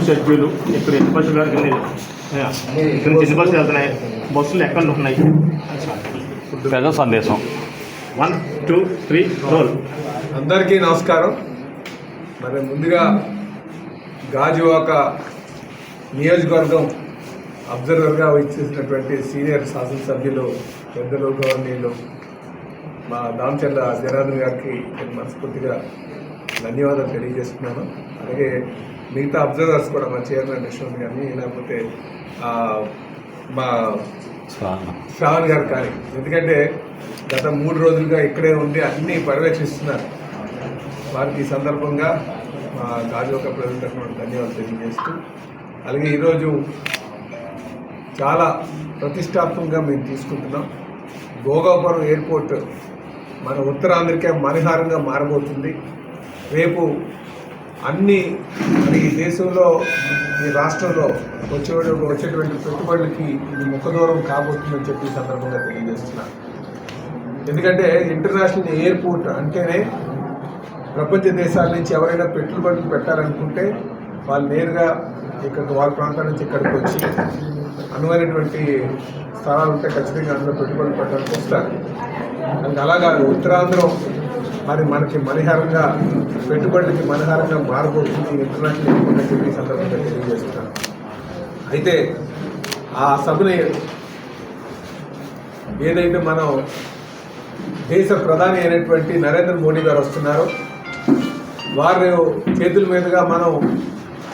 Schedule ఇక్కడ ఎన్ని బస్సులు ఇక్కడ నుంచి ఎన్ని బస్సులు వెళ్తున్నాయి, బస్సులు ఎక్కడ ఉన్నాయి, ప్రజా సందేశం. 1 2 3 రోల్. అందరికీ నమస్కారం. మరి ముందుగా గాజువాక నియోజకవర్గం అబ్జర్వర్గా ఇచ్చేసినటువంటి సీనియర్ శాసనసభ్యులు పెద్దలు గవర్నీయులు మా దామచర్ల జనార్దన్ గారికి నేను మనస్ఫూర్తిగా ధన్యవాదాలు తెలియజేస్తున్నాను. అలాగే మిగతా అబ్జర్వర్స్ కూడా మా చైర్మన్ యశ్వంత్ గారిని, లేకపోతే మా శ్రావణ్ గారు కానీ, ఎందుకంటే గత 3 రోజులుగా ఇక్కడే ఉండి అన్నీ పర్యవేక్షిస్తున్నారు. వారికి ఈ సందర్భంగా మా గాజువాక ప్రజల తరఫున ధన్యవాదాలు తెలియజేస్తూ, అలాగే ఈరోజు చాలా ప్రతిష్టాత్మకంగా మేము తీసుకుంటున్నాం. భోగాపురం ఎయిర్పోర్ట్ మన ఉత్తరాంధ్రకే మణిహారంగా మారబోతుంది. రేపు అన్ని మన ఈ దేశంలో, ఈ రాష్ట్రంలో వచ్చేటువంటి పెట్టుబడులకి ఇది ముఖదూరం కాబోతుందని చెప్పి ఈ సందర్భంగా తెలియజేస్తున్నాను. ఎందుకంటే ఇంటర్నేషనల్ ఎయిర్పోర్ట్ అంటేనే ప్రపంచ దేశాల నుంచి ఎవరైనా పెట్టుబడులు పెట్టాలనుకుంటే వాళ్ళు నేరుగా ఇక్కడ వాళ్ళ ప్రాంతాల నుంచి ఇక్కడికి వచ్చి అనువైనటువంటి స్థలాలు ఉంటే ఖచ్చితంగా అందులో పెట్టుబడులు పెట్టడానికి వస్తారు. అలాగా ఉత్తరాంధ్రం మరి మనకి మణిహారంగా, పెట్టుబడులకి మణిహారంగా మారబోతుంది ఇంటర్నేషనల్ ఎయిర్పోర్ట్ అని చెప్పి ఈ సందర్భంగా తెలియజేస్తున్నాను. అయితే ఆ సభని ఏదైతే మనం దేశ ప్రధాని అయినటువంటి నరేంద్ర మోడీ గారు వస్తున్నారు, వారి చేతుల మీదుగా మనం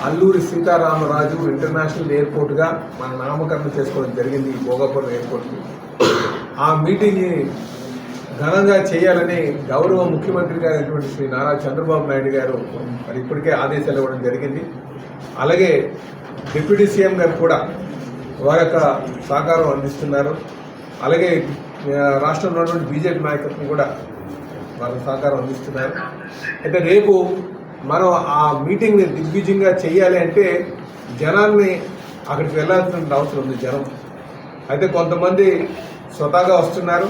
అల్లూరి సీతారామరాజు ఇంటర్నేషనల్ ఎయిర్పోర్ట్గా మన నామకరణం చేసుకోవడం జరిగింది, ఈ భోగాపురం ఎయిర్పోర్ట్కి. ఆ మీటింగ్ని ఘనంగా చేయాలని గౌరవ ముఖ్యమంత్రి గారైనటువంటి శ్రీ నారా చంద్రబాబు నాయుడు గారు మరి ఇప్పటికే ఆదేశాలు ఇవ్వడం జరిగింది. అలాగే డిప్యూటీ సీఎం గారు కూడా వారి యొక్క సహకారం అందిస్తున్నారు. అలాగే రాష్ట్రంలో ఉన్నటువంటి బీజేపీ నాయకత్వం కూడా వారి సహకారం అందిస్తున్నారు. అయితే రేపు మనం ఆ మీటింగ్ని దిగ్విజయంగా చేయాలి అంటే జనాన్ని అక్కడికి వెళ్ళాల్సిన అవసరం ఉంది. జనం అయితే కొంతమంది స్వతహాగా వస్తున్నారు,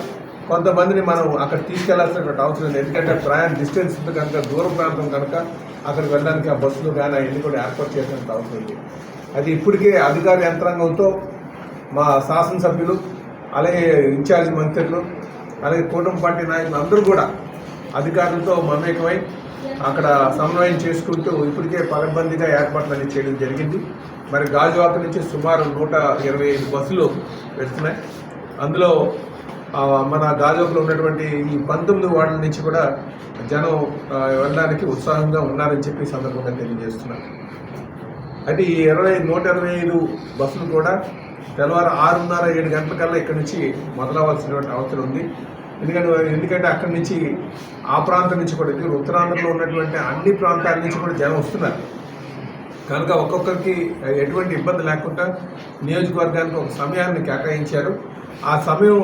కొంతమందిని మనం అక్కడ తీసుకెళ్లాల్సినటువంటి అవసరం ఉంది. ఎందుకంటే ప్రయాణ డిస్టెన్స్ కనుక, దూర ప్రాంతం కనుక అక్కడికి వెళ్ళడానికి ఆ బస్సులు కానీ అవన్నీ కూడా ఏర్పాటు చేయాల్సిన అవసరం ఉంది. అది ఇప్పటికే అధికార యంత్రాంగంతో మా శాసనసభ్యులు, అలాగే ఇన్ఛార్జ్ మంత్రులు, అలాగే కూటమి పార్టీ నాయకులు అందరూ కూడా అధికారులతో మమేకమై అక్కడ సమన్వయం చేసుకుంటూ ఇప్పటికే పకడ్బందీగా ఏర్పాట్లన్నీ చేయడం జరిగింది. మరి గాజువాక నుంచి సుమారు 125 బస్సులు పెడుతున్నాయి. అందులో మన గాజువాకలో ఉన్నటువంటి ఈ 19 వార్డుల నుంచి కూడా జనం వెళ్ళడానికి ఉత్సాహంగా ఉన్నారని చెప్పి సందర్భంగా తెలియజేస్తున్నారు. అయితే ఈ 125 బస్సులు కూడా తెల్లవారు 6:30-7 గంటలకల్లా ఇక్కడ నుంచి మొదలవ్వాల్సినటువంటి అవసరం ఉంది. ఎందుకంటే అక్కడి నుంచి ఆ ప్రాంతం నుంచి కూడా, ఇది ఉత్తరాంధ్రలో ఉన్నటువంటి అన్ని ప్రాంతాల నుంచి కూడా జనం వస్తున్నారు కనుక ఒక్కొక్కరికి ఎటువంటి ఇబ్బంది లేకుండా నియోజకవర్గానికి ఒక సమయాన్ని కేటాయించారు. ఆ సమయం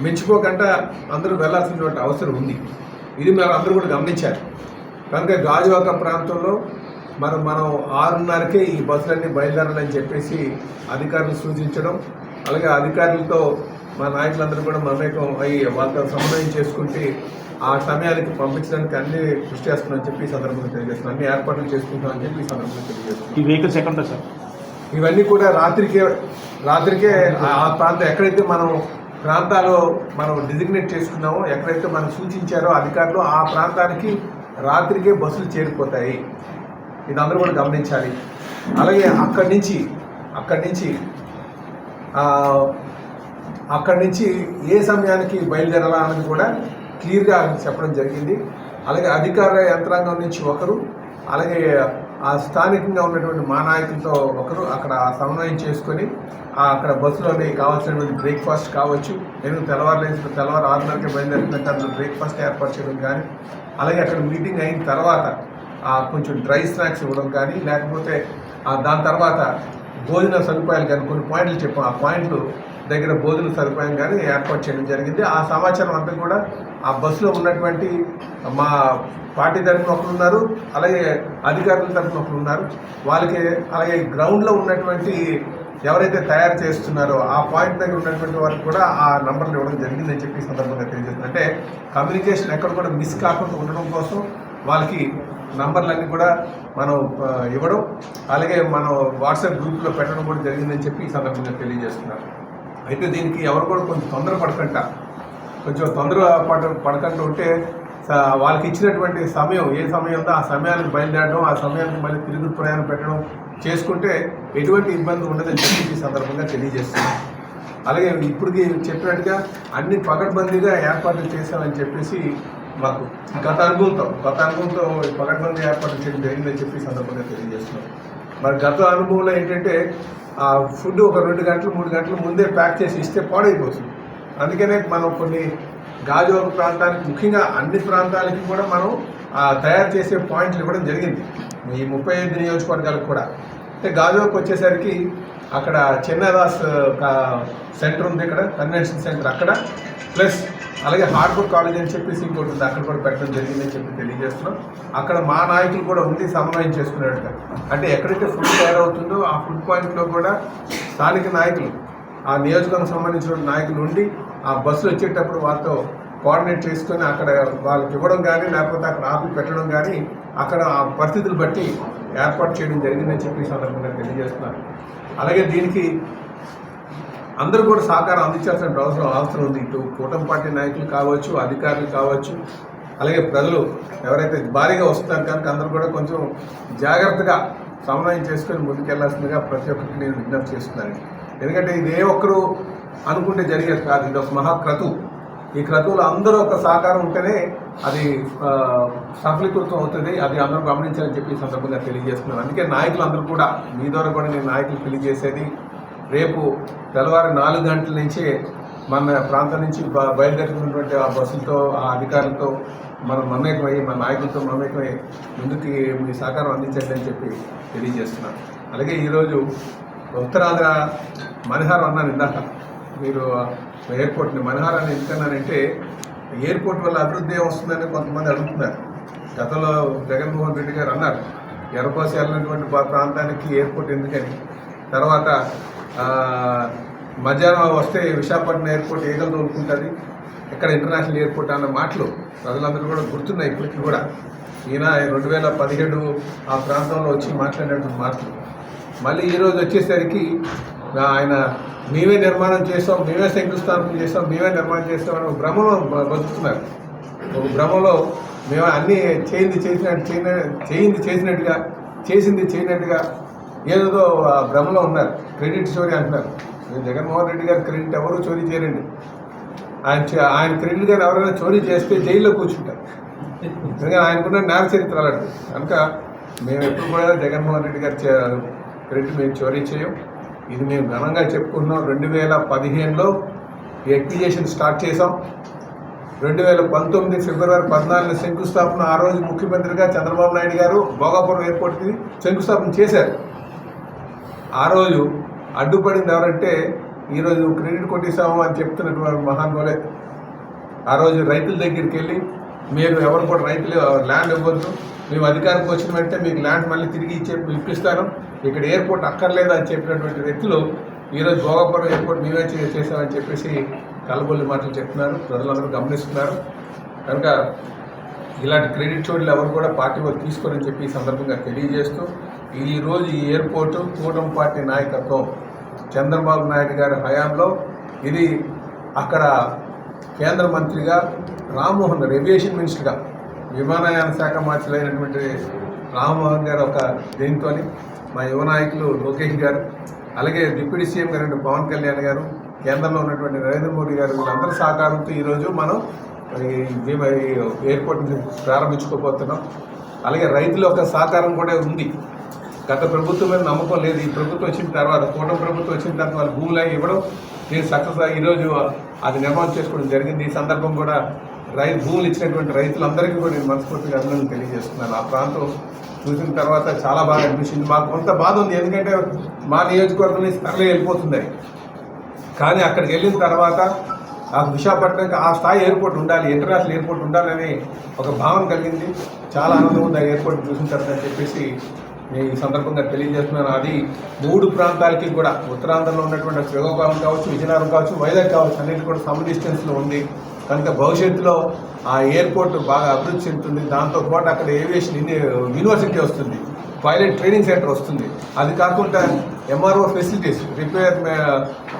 మించిపోకుండా అందరూ వెళ్లాల్సినటువంటి అవసరం ఉంది. ఇది మీరు అందరూ కూడా గమనించారు. కనుక గాజువాక ప్రాంతంలో మనం 6:30కే ఈ బస్సులన్నీ బయలుదేరాలని చెప్పేసి అధికారులు సూచించడం, అలాగే అధికారులతో మా నాయకులందరూ కూడా మమేకం అయ్యి వాళ్ళతో సమన్వయం చేసుకుంటే ఆ సమయానికి పంపించడానికి అన్ని కృషి చేస్తున్నామని చెప్పి ఈ సందర్భంగా తెలియజేస్తున్నాం. అన్ని ఏర్పాట్లు చేసుకుంటామని చెప్పి ఈ సందర్భంగా తెలియజేస్తున్నాం. ఈ వెహికల్స్ ఎక్కడ ఉంటాయి సార్? ఇవన్నీ కూడా రాత్రికే ఆ ప్రాంతం ఎక్కడైతే ప్రాంతాలు మనం డిజిగ్నేట్ చేసుకున్నామో, ఎక్కడైతే మనం సూచించారో అధికారులు, ఆ ప్రాంతానికి రాత్రికే బస్సులు చేరిపోతాయి. ఇది అందరూ కూడా గమనించాలి. అలాగే అక్కడి నుంచి ఏ సమయానికి బయలుదేరాలా అన్నది కూడా క్లియర్గా చెప్పడం జరిగింది. అలాగే అధికార యంత్రాంగం నుంచి ఒకరు, అలాగే ఆ స్థానికంగా ఉన్నటువంటి మా నాయకులతో ఒకరు అక్కడ సమన్వయం చేసుకొని అక్కడ బస్సులోని కావాల్సినటువంటి బ్రేక్ఫాస్ట్ కావచ్చు, నేను తెల్లవారు 6:30కి బయలుదేరుతున్నట్టు అందులో బ్రేక్ఫాస్ట్ ఏర్పాటు చేయడం కానీ, అలాగే అక్కడ మీటింగ్ అయిన తర్వాత కొంచెం డ్రై స్నాక్స్ ఇవ్వడం కానీ, లేకపోతే దాని తర్వాత భోజన సదుపాయాలు కానీ, కొన్ని పాయింట్లు చెప్పాం, ఆ పాయింట్లు దగ్గర భోజన సదుపాయం కానీ ఏర్పాటు చేయడం జరిగింది. ఆ సమాచారం అంతా కూడా ఆ బస్సులో ఉన్నటువంటి మా పార్టీ తరఫున ఒకరు ఉన్నారు, అలాగే అధికారుల తరఫున ఒకరు ఉన్నారు. వాళ్ళకి అలాగే గ్రౌండ్లో ఉన్నటువంటి ఎవరైతే తయారు చేస్తున్నారో ఆ పాయింట్ దగ్గర ఉన్నటువంటి వారికి కూడా ఆ నంబర్లు ఇవ్వడం జరిగిందని చెప్పి సందర్భంగా తెలియజేస్తుంది. అంటే కమ్యూనికేషన్ ఎక్కడ కూడా మిస్ కాకుండా ఉండడం కోసం వాళ్ళకి నంబర్లన్నీ కూడా మనం ఇవ్వడం, అలాగే మనం వాట్సాప్ గ్రూప్లో పెట్టడం కూడా జరిగిందని చెప్పి ఈ సందర్భంగా తెలియజేస్తున్నారు. అయితే దీనికి ఎవరు కూడా కొంచెం తొందర పడకుండా ఉంటే వాళ్ళకి ఇచ్చినటువంటి సమయం ఏ సమయం ఉందో ఆ సమయానికి బయలుదేరడం, ఆ సమయానికి మళ్ళీ తిరుగు ప్రయాణం పెట్టడం చేసుకుంటే ఎటువంటి ఇబ్బంది ఉండదని చెప్పి ఈ సందర్భంగా తెలియజేస్తున్నాం. అలాగే ఇప్పటికి చెప్పినట్టుగా అన్ని పకడ్బందీగా ఏర్పాట్లు చేశామని చెప్పేసి మాకు గత అనుభవంతో పకడ్బందీ ఏర్పాట్లు చేయడం జరిగిందని చెప్పి ఈ సందర్భంగా తెలియజేస్తున్నాం. మరి గత అనుభవంలో ఏంటంటే ఆ ఫుడ్ ఒక 2 గంటలు 3 గంటల ముందే ప్యాక్ చేసి ఇస్తే పాడైపోతుంది. అందుకనే మనం కొన్ని గాజువాక ప్రాంతానికి, ముఖ్యంగా అన్ని ప్రాంతాలకి కూడా మనం తయారు చేసే పాయింట్లు ఇవ్వడం జరిగింది ఈ 35 నియోజకవర్గాలకు కూడా. అంటే గాజువాక వచ్చేసరికి అక్కడ చెన్నదాస్ సెంటర్ ఉంది, ఇక్కడ కన్వెన్షన్ సెంటర్ అక్కడ, ప్లస్ అలాగే హార్బర్ కాలేజ్ అని చెప్పేసి ఇంకోటి ఉంది, అక్కడ కూడా పెట్టడం జరిగిందని చెప్పి తెలియజేస్తున్నాం. అక్కడ మా నాయకులు కూడా ఉంది సమన్వయం చేసుకునేట్టుగా. అంటే ఎక్కడైతే ఫుడ్ తయారవుతుందో ఆ ఫుడ్ పాయింట్లో కూడా స్థానిక నాయకులు, ఆ నియోజకవర్గం సంబంధించిన నాయకులు ఉండి ఆ బస్సులు వచ్చేటప్పుడు వాళ్ళతో కోఆర్డినేట్ చేసుకొని అక్కడ వాళ్ళకి ఇవ్వడం కానీ, లేకపోతే అక్కడ ఆపి పెట్టడం కానీ, అక్కడ ఆ పరిస్థితులు బట్టి ఏర్పాటు చేయడం జరిగిందని చెప్పి సందర్భంగా తెలియజేస్తున్నారు. అలాగే దీనికి అందరూ కూడా సహకారం అందించాల్సిన అవసరం ఉంది. ఇటు కూటమి పార్టీ నాయకులు కావచ్చు, అధికారులు కావచ్చు, అలాగే ప్రజలు ఎవరైతే భారీగా వస్తున్నారు కనుక అందరూ కూడా కొంచెం జాగ్రత్తగా సమన్వయం చేసుకొని ముందుకెళ్లాల్సిందిగా ప్రతి ఒక్కరికి నేను విజ్ఞప్తి చేస్తున్నాను. ఎందుకంటే ఇది ఏ ఒక్కరు అనుకుంటే జరిగేది కాదు, ఇది ఒక మహాక్రతువు. ఈ క్రతువులో అందరూ ఒక సహకారం ఉంటేనే అది సఫలీకృతం అవుతుంది. అది అందరూ గమనించాలని చెప్పి ఈ సందర్భంగా తెలియజేస్తున్నాను. అందుకే నాయకులు అందరూ కూడా, మీ ద్వారా కూడా నేను నాయకులు తెలియజేసేది, రేపు తెల్లవారు 4 గంటల నుంచే మన ప్రాంతం నుంచి బయలుదేరుతున్నటువంటి ఆ బస్సులతో, ఆ అధికారులతో మనం మమేకమై, మన నాయకులతో మమేకమై ముందుకి మీ సహకారం అందించండి అని చెప్పి తెలియజేస్తున్నాను. అలాగే ఈరోజు ఉత్తరాంధ్ర మణిహారం అన్నాను ఇందాక, మీరు ఎయిర్పోర్ట్ని మణిహారాన్ని ఎందుకన్నానంటే ఎయిర్పోర్ట్ వల్ల అభివృద్ధి వస్తుందని కొంతమంది అడుగుతున్నారు. గతంలో జగన్మోహన్ రెడ్డి గారు అన్నారు ఎర్రపాసి వెళ్ళినటువంటి ప్రాంతానికి ఎయిర్పోర్ట్ ఎందుకని. తర్వాత మధ్యాహ్నం వస్తే విశాఖపట్నం ఎయిర్పోర్ట్ ఏగలు తోలుకుంటుంది, ఇక్కడ ఇంటర్నేషనల్ ఎయిర్పోర్ట్ అన్న మాటలు ప్రజలందరూ కూడా గుర్తున్నాయి ఇప్పటికీ కూడా. ఈయన 2017 ఆ ప్రాంతంలో వచ్చి మాట్లాడినటువంటి మాటలు మళ్ళీ ఈరోజు వచ్చేసరికి ఆయన మేమే నిర్మాణం చేస్తాం, మేమే శంకుస్థాపన చేస్తాం, మేమే నిర్మాణం చేస్తామని ఒక భ్రమలో బతుకుతున్నారు. ఒక భ్రమలో మేము అన్నీ చేసింది చేయనట్టుగా ఏదో భ్రమలో ఉన్నారు. క్రెడిట్ చోరీ అంటున్నారు. జగన్మోహన్ రెడ్డి గారి క్రెడిట్ ఎవరు చోరీ చేయరండి. ఆయన క్రెడిట్ గారు ఎవరైనా చోరీ చేస్తే జైల్లో కూర్చుంటారు. ఎందుకంటే ఆయనకున్న నేర చరిత్ర అలాంటి. కనుక మేము ఎప్పుడు కూడా జగన్మోహన్ రెడ్డి గారి క్రెడిట్ మేము చోరీ చేయం. ఇది మేము ఘనంగా చెప్పుకుంటున్నాం. 2015లో ఎక్విజేషన్ స్టార్ట్ చేసాం. 2019 ఫిబ్రవరి 14 శంకుస్థాపన, ఆ రోజు ముఖ్యమంత్రిగా చంద్రబాబు నాయుడు గారు భోగాపురం ఎయిర్పోర్ట్కి శంకుస్థాపన చేశారు. ఆ రోజు అడ్డుపడింది ఎవరంటే ఈరోజు క్రెడిట్ కొట్టేసాము అని చెప్తున్నటువంటి మహానుభావులే. ఆ రోజు రైతుల దగ్గరికి వెళ్ళి మీరు ఎవరు కూడా రైతులు ల్యాండ్ ఇవ్వద్దు, మేము అధికారంకి వచ్చిన వెంటనే మీకు ల్యాండ్ మళ్ళీ తిరిగి ఇప్పిస్తాను, ఇక్కడ ఎయిర్పోర్ట్ అక్కర్లేదు అని చెప్పినటువంటి వ్యక్తులు ఈరోజు భోగాపురం ఎయిర్పోర్ట్ మేమే చేశామని చెప్పేసి కలబొల్లి మాటలు చెప్తున్నారు. ప్రజలందరూ గమనిస్తున్నారు. కనుక ఇలాంటి క్రెడిట్ చోట్లు ఎవరు కూడా పార్టీ వాళ్ళు తీసుకోరని చెప్పి ఈ సందర్భంగా తెలియజేస్తూ, ఈరోజు ఈ ఎయిర్పోర్టు కూటమి పార్టీ నాయకత్వం చంద్రబాబు నాయుడు గారి హయాంలో ఇది అక్కడ కేంద్ర మంత్రిగా రామ్మోహన్ గారు, ఏవియేషన్ మినిస్టర్గా విమానయాన శాఖ మంత్రులైనటువంటి రామ్మోహన్ గారు ఒక దీంతో మా యువ నాయకులు లోకేష్ గారు, అలాగే డిప్యూటీ సీఎం గారు పవన్ కళ్యాణ్ గారు, కేంద్రంలో ఉన్నటువంటి నరేంద్ర మోడీ గారు, వీళ్ళందరి సహకారంతో ఈరోజు మనం ఎయిర్పోర్ట్ని ప్రారంభించుకోబోతున్నాం. అలాగే రైతుల యొక్క సహకారం కూడా ఉంది. గత ప్రభుత్వం మీద నమ్మకం లేదు. ఈ ప్రభుత్వం వచ్చిన తర్వాత, కూటమి ప్రభుత్వం వచ్చిన తర్వాత వాళ్ళు భూములు ఇవ్వడం నేను సక్సెస్ ఈరోజు అది నిర్మాణం చేసుకోవడం జరిగింది. ఈ సందర్భం కూడా భూములు ఇచ్చినటువంటి రైతులందరికీ కూడా నేను మనస్ఫూర్తిగా అభినందనలు తెలియజేస్తున్నాను. ఆ ప్రాంతం చూసిన తర్వాత చాలా బాగా అనిపించింది. మాకు కొంత బాధ ఉంది, ఎందుకంటే మా నియోజకవర్గం నుంచి తరలి వెళ్ళిపోతుంది. కానీ అక్కడికి వెళ్ళిన తర్వాత ఆ విశాఖపట్నంకి ఆ స్థాయి ఎయిర్పోర్ట్ ఉండాలి, ఇంటర్నేషనల్ ఎయిర్పోర్ట్ ఉండాలని ఒక భావన కలిగింది. చాలా ఆనందం ఉంది ఆ ఎయిర్పోర్ట్ చూసిన తర్వాత అని చెప్పేసి నేను ఈ సందర్భంగా తెలియజేస్తున్నాను. అది 3 ప్రాంతాలకి కూడా, ఉత్తరాంధ్రలో ఉన్నటువంటి శ్రీకాకుళం కావచ్చు, విజయనగరం కావచ్చు, వైజాగ్ కావచ్చు, అన్నిటి కూడా సమ డిస్టెన్స్లో ఉంది. కనుక భవిష్యత్తులో ఆ ఎయిర్పోర్ట్ బాగా అభివృద్ధి చెందుతుంది. దాంతోపాటు అక్కడ ఏవియేషన్ యూనివర్సిటీ వస్తుంది, పైలట్ ట్రైనింగ్ సెంటర్ వస్తుంది. అది కాకుండా MRO facilities, repair,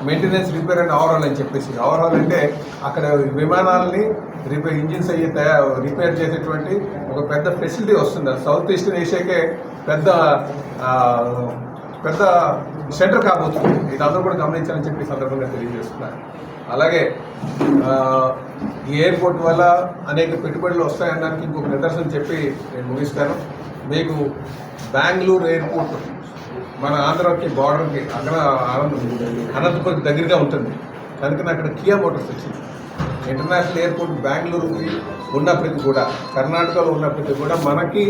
maintenance, repair and overall అని చెప్పేసి. ఓవరాల్ అంటే అక్కడ విమానాలని ఇంజిన్స్ అయ్యి రిపేర్ చేసేటువంటి ఒక పెద్ద ఫెసిలిటీ వస్తుంది. సౌత్ ఈస్టర్న్ ఏషియాకే పెద్ద పెద్ద సెంటర్ కాబోతుంది. ఇది అందరూ కూడా గమనించాలని చెప్పి సందర్భంగా తెలియజేస్తున్నారు. అలాగే ఈ ఎయిర్పోర్ట్ వల్ల అనేక పెట్టుబడులు వస్తాయనడానికి ఇంకొక నిదర్శనం చెప్పి నేను ముగిస్తాను. మీకు బెంగళూరు ఎయిర్పోర్ట్ మన ఆంధ్రాకి బార్డర్కి అక్కడ అనంతపురం దగ్గరగా ఉంటుంది. కనుక అక్కడ కియా మోటార్స్ వచ్చింది. ఇంటర్నేషనల్ ఎయిర్పోర్ట్ బెంగళూరుకి ఉన్నప్పటికీ కూడా, కర్ణాటకలో ఉన్నప్పటికీ కూడా మనకి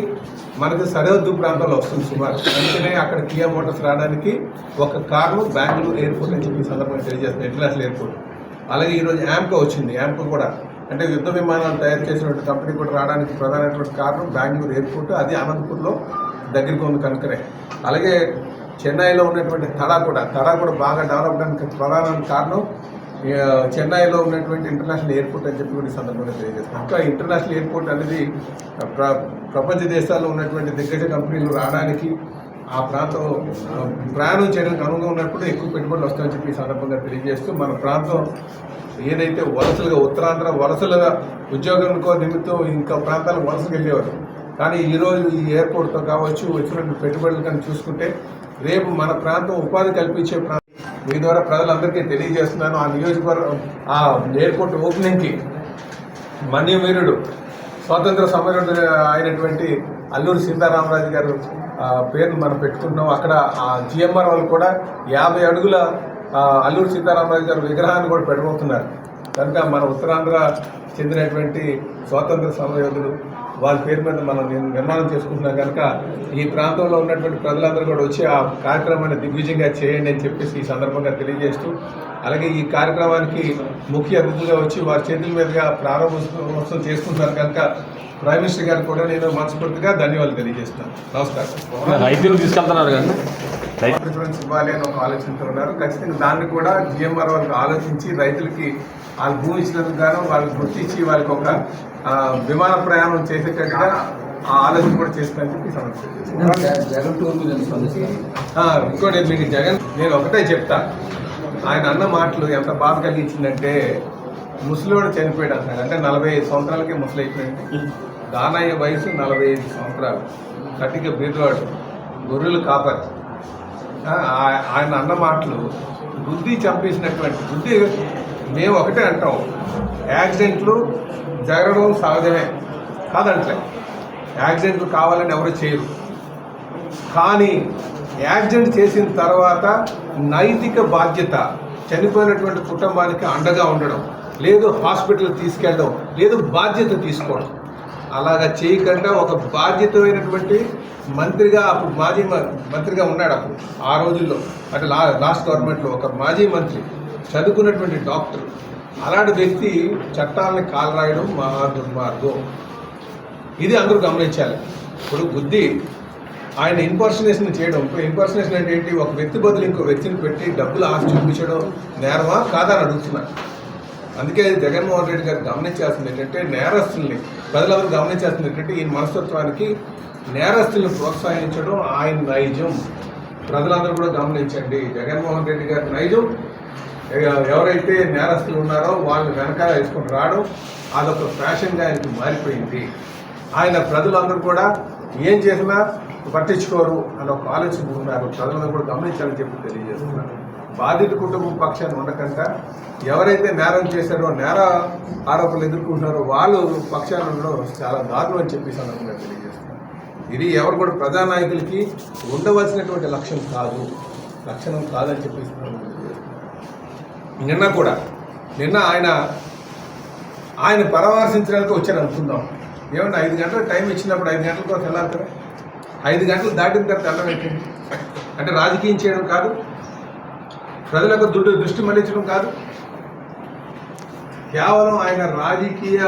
సరిహద్దు ప్రాంతాల్లో వస్తుంది సుమారు. అందుకనే అక్కడ కియా మోటార్స్ రావడానికి ఒక కారణం బెంగళూరు ఎయిర్పోర్ట్ అని చెప్పి సందర్భంగా తెలియజేస్తుంది, ఇంటర్నేషనల్ ఎయిర్పోర్ట్. అలాగే ఈరోజు యాంకో వచ్చింది. యాంకో కూడా అంటే యుద్ధ విమానాలు తయారు చేసినటువంటి కంపెనీ కూడా రావడానికి ప్రధానమైనటువంటి కారణం బెంగళూరు ఎయిర్పోర్ట్. అది అనంతపూర్లో దగ్గరికి ఉంది కనుకనే. అలాగే చెన్నైలో ఉన్నటువంటి తడా కూడా బాగా డెవలప్ అవడానికి ప్రధాన కారణం చెన్నైలో ఉన్నటువంటి ఇంటర్నేషనల్ ఎయిర్పోర్ట్ అని చెప్పి కూడా ఈ సందర్భంగా తెలియజేస్తాం. ఇంకా ఇంటర్నేషనల్ ఎయిర్పోర్ట్ అనేది ప్రపంచ దేశాల్లో ఉన్నటువంటి దిగ్గజ కంపెనీలు రావడానికి, ఆ ప్రాంతం ప్రయాణం చేయడానికి అనువుగా ఉన్నప్పుడు ఎక్కువ పెట్టుబడులు వస్తాయని చెప్పి ఈ సందర్భంగా తెలియజేస్తూ, మన ప్రాంతం ఏదైతే వలసలుగా ఉత్తరాంధ్ర వలసలుగా ఉద్యోగం నిమిత్తం ఇంకా ప్రాంతాలకు వలసలు వెళ్ళేవారు. కానీ ఈరోజు ఈ ఎయిర్పోర్ట్తో కావచ్చు, వచ్చినటువంటి పెట్టుబడులు కానీ చూసుకుంటే రేపు మన ప్రాంతం ఉపాధి కల్పించే ప్రాంతం. మీ ద్వారా ప్రజలందరికీ తెలియజేస్తున్నాను, ఆ నియోజకవర్గం ఆ ఎయిర్పోర్ట్ ఓపెనింగ్కి మన్యవీరుడు, స్వాతంత్ర సమరుడు అయినటువంటి అల్లూరి సీతారామరాజు గారు పేరును మనం పెట్టుకుంటున్నాం. అక్కడ ఆ జిఎంఆర్ వాళ్ళు కూడా 50 అడుగుల అల్లూరి సీతారామరాజు గారు విగ్రహాన్ని కూడా పెట్టబోతున్నారు. కనుక మన ఉత్తరాంధ్ర చెందినటువంటి స్వాతంత్ర సమరయోధులు వాళ్ళ పేరు మీద మనం నిర్మాణం చేసుకుంటున్నాం. కనుక ఈ ప్రాంతంలో ఉన్నటువంటి ప్రజలందరూ కూడా వచ్చి ఆ కార్యక్రమాన్ని దిగ్విజయంగా చేయండి అని చెప్పేసి ఈ సందర్భంగా తెలియజేస్తూ, అలాగే ఈ కార్యక్రమానికి ముఖ్య అతిథులుగా వచ్చి వారి చేతుల మీదుగా ప్రారంభోత్సవం చేసుకుంటున్నారు. కనుక ప్రైమ్ మినిస్టర్ గారు కూడా నేను మనస్ఫూర్తిగా ధన్యవాదాలు తెలియజేస్తున్నాను. నమస్కారం. రైతులు తీసుకెళ్తున్నారు కదా, ప్రిఫరెన్స్ ఇవ్వాలి అని ఒక ఆలోచనతో ఉన్నారు. ఖచ్చితంగా దాన్ని కూడా జిఎంఆర్ వాళ్ళకి ఆలోచించి రైతులకి వాళ్ళు భూమి ఇచ్చినందుకు గాను వాళ్ళకి గుర్తించి వాళ్ళకి ఒక విమాన ప్రయాణం చేసేటట్టుగా ఆ ఆలోచన కూడా చేస్తానని చెప్పి ఇంకోటి మీకు జగన్ నేను ఒకటే చెప్తా, ఆయన అన్న మాటలు ఎంత బాధ కలిగించిందంటే, ముసలివాడు చనిపోయాడు అంటాడు. అంటే 45 సంవత్సరాలకే ముసలి అయిపోయింది. దానయ్య వయసు 45 సంవత్సరాలు, కట్టిక బీదవాడు, గొర్రెలు కాపరి. ఆయన అన్న మాటలు బుద్ధి చంపేసినటువంటి బుద్ధి. మేము ఒకటే అంటాం, యాక్సిడెంట్లు జరగడం సహజమే కాదంటే, యాక్సిడెంట్లు కావాలని ఎవరు చేయరు. కానీ యాక్సిడెంట్ చేసిన తర్వాత నైతిక బాధ్యత, చనిపోయినటువంటి కుటుంబానికి అండగా ఉండడం, లేదు హాస్పిటల్ తీసుకెళ్ళడం, లేదు బాధ్యత తీసుకోవడం. అలాగా చేయకుండా ఒక బాధ్యతమైనటువంటి మంత్రిగా, అప్పుడు మాజీ మంత్రిగా ఉన్నాడు అప్పుడు ఆ రోజుల్లో, అంటే లాస్ట్ గవర్నమెంట్లో ఒక మాజీ మంత్రి, చదువుకున్నటువంటి డాక్టర్, అలాంటి వ్యక్తి చట్టాలని కాలరాయడం మహా దుర్మార్గం. ఇది అందరూ గమనించాలి. ఇప్పుడు బుద్ధి ఆయన ఇన్పర్సనేషన్ చేయడం, ఇప్పుడు ఇన్పర్సనేషన్ అంటే ఏంటి, ఒక వ్యక్తి బదులు ఇంకో వ్యక్తిని పెట్టి డబ్బులు ఆశ చూపించడం నేరమా కాదని అడుగుతున్నారు. అందుకే జగన్మోహన్ రెడ్డి గారు గమనించాల్సింది ఏంటంటే, నేరస్తుల్ని ప్రజలందరూ గమనించాల్సింది ఏంటంటే, ఈ మనస్తత్వానికి నేరస్తుల్ని ప్రోత్సహించడం ఆయన నైజం. ప్రజలందరూ కూడా గమనించండి, జగన్మోహన్ రెడ్డి గారి నైజం ఎవరైతే నేరస్తులు ఉన్నారో వాళ్ళని వెనకాల వేసుకొని రావడం అదొక ఫ్యాషన్గా ఆయనకి మారిపోయింది. ఆయన ప్రజలందరూ కూడా ఏం చేసినా పట్టించుకోరు అని ఒక ఆలోచన ఉన్నారు. ప్రజలందరూ కూడా గమనించాలని చెప్పి తెలియజేస్తున్నారు. బాధిత కుటుంబం పక్షాన్ని ఉండకుండా ఎవరైతే నేరం చేశారో, నేర ఆరోపణలు ఎదుర్కొంటున్నారో వాళ్ళు పక్షాన్ని ఉండడం చాలా దారుణం అని చెప్పి సందర్భంగా తెలియజేస్తున్నారు. ఇది ఎవరు కూడా ప్రజానాయకులకి ఉండవలసినటువంటి లక్షణం కాదని చెప్పి నిన్న ఆయన పరామర్శించడానికి వచ్చారు అనుకుందాం. ఏమన్నా 5 గంటల టైం ఇచ్చినప్పుడు 5 గంటల కోసం వెళ్ళాలి కదా. 5 గంటలు దాటిన తర్వాత వెళ్ళడం పెట్టింది అంటే రాజకీయం చేయడం కాదు, ప్రజలకు దృష్టి మళ్లించడం కాదు, కేవలం ఆయన రాజకీయ